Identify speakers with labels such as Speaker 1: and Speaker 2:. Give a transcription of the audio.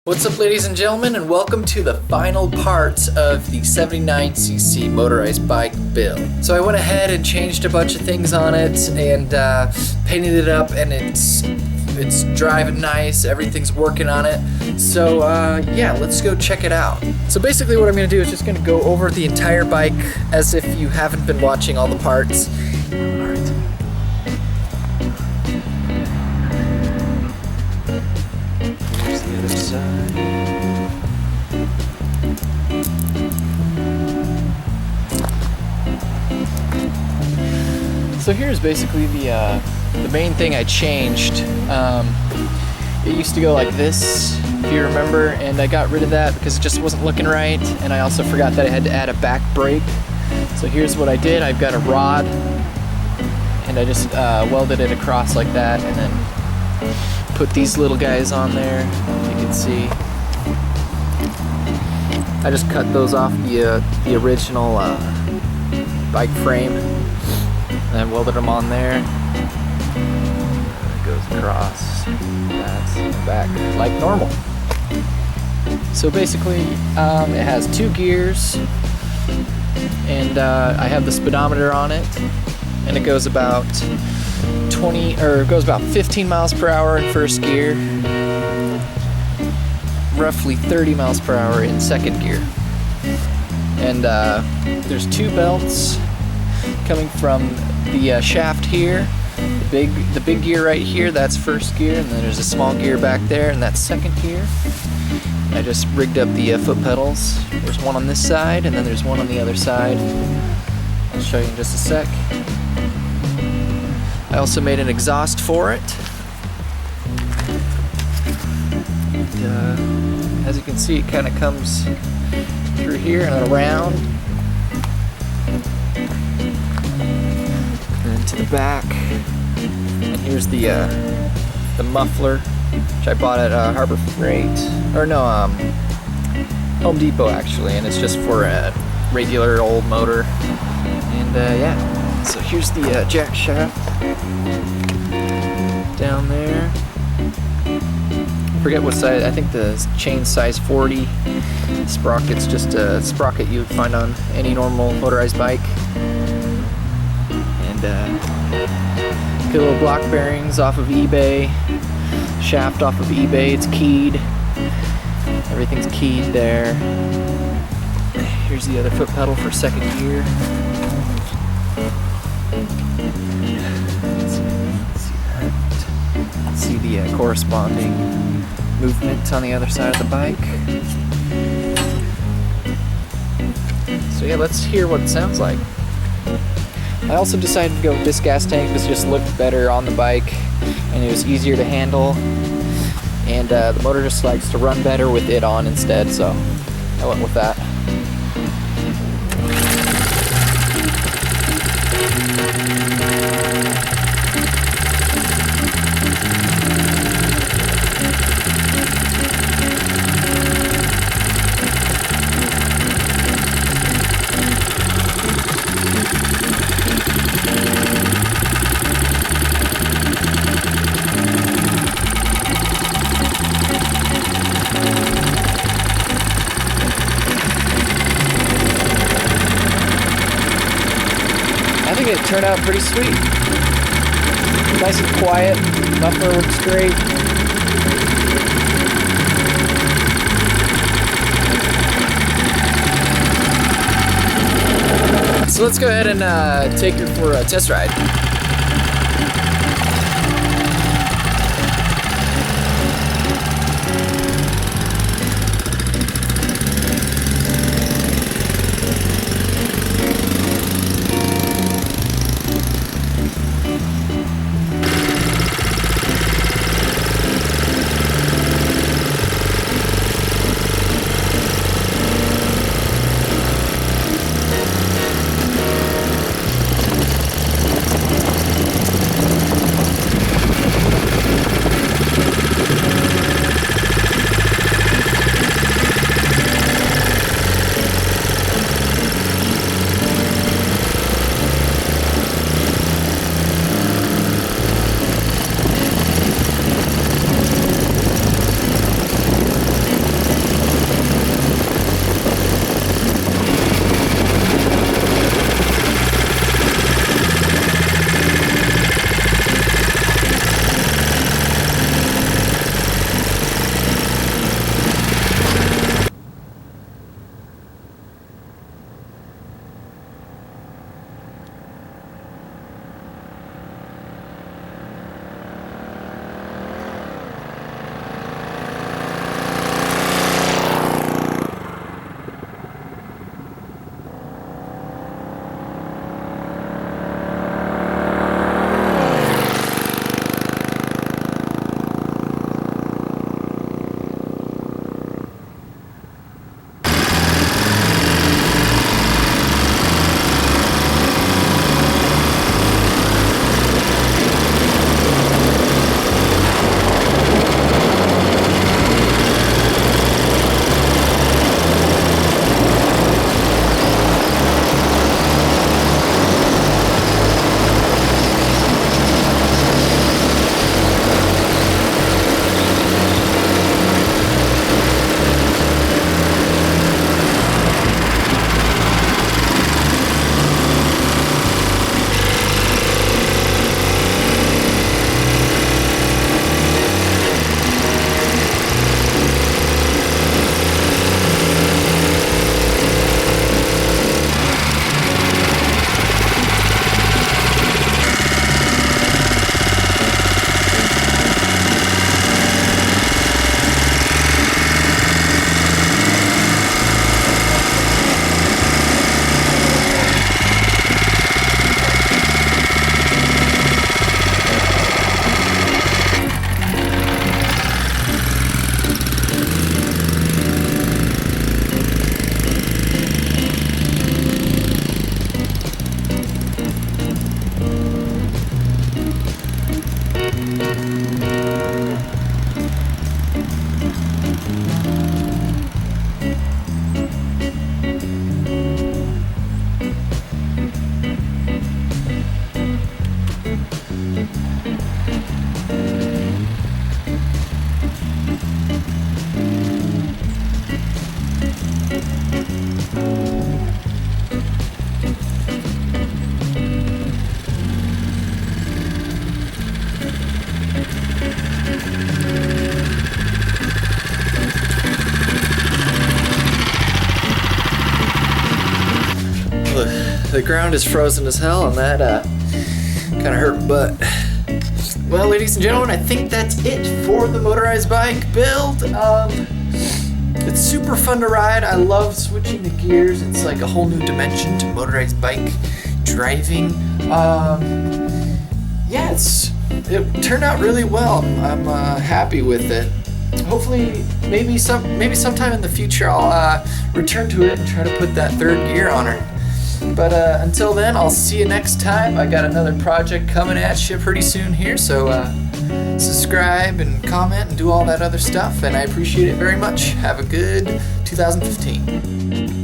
Speaker 1: What's up, ladies and gentlemen, and welcome to the final parts of the 79cc motorized bike build. So I went ahead and changed a bunch of things on it and painted it up, and it's driving nice, everything's working on it. So yeah, let's go check it out. So basically what I'm going to do is just going to go over the entire bike as if you haven't been watching all the parts. So here's basically the main thing I changed. It used to go like this, if you remember, and I got rid of that because it just wasn't looking right, and I also forgot that I had to add a back brake. So here's what I did. I've got a rod, and I just welded it across like that, and then put these little guys on there, you can see. I just cut those off the original bike frame, and then welded them on there. It goes across, that's the back, like normal. So basically, it has 2 gears, and I have the speedometer on it, and it goes about 15 miles per hour in first gear, roughly 30 miles per hour in second gear. And there's 2 belts coming from the shaft here. The big gear right here, that's first gear, and then there's a small gear back there, and that's second gear. I just rigged up the foot pedals. There's one on this side, and then there's one on the other side. I'll show you in just a sec. I also made an exhaust for it. And, as you can see, it kind of comes through here and around, and to the back. And here's the muffler, which I bought at Harbor Freight, or no, Home Depot actually, and it's just for a regular old motor. And yeah, so here's the jack shaft down there. I forget what size, I think the chain size 40. Sprocket's just a sprocket you would find on any normal motorized bike. And get little block bearings off of eBay, shaft off of eBay, it's keyed. Everything's keyed there. Here's the other foot pedal for second gear. See the corresponding movement on the other side of the bike. So yeah, let's hear what it sounds like. I also decided to go with this gas tank because it just looked better on the bike and it was easier to handle, and the motor just likes to run better with it on instead, so I went with that. I think it turned out pretty sweet. Nice and quiet. Muffler works great. So let's go ahead and take her for a test ride. the ground is frozen as hell, and that kind of hurt my butt. Well, ladies and gentlemen, I think that's it for the motorized bike build. It's super fun to ride. I love switching the gears. It's like a whole new dimension to motorized bike driving. Yeah, it turned out really well. I'm happy with it. Hopefully, maybe sometime in the future I'll return to it and try to put that third gear on her. But until then, I'll see you next time. I got another project coming at you pretty soon here, so subscribe and comment and do all that other stuff, and I appreciate it very much. Have a good 2015.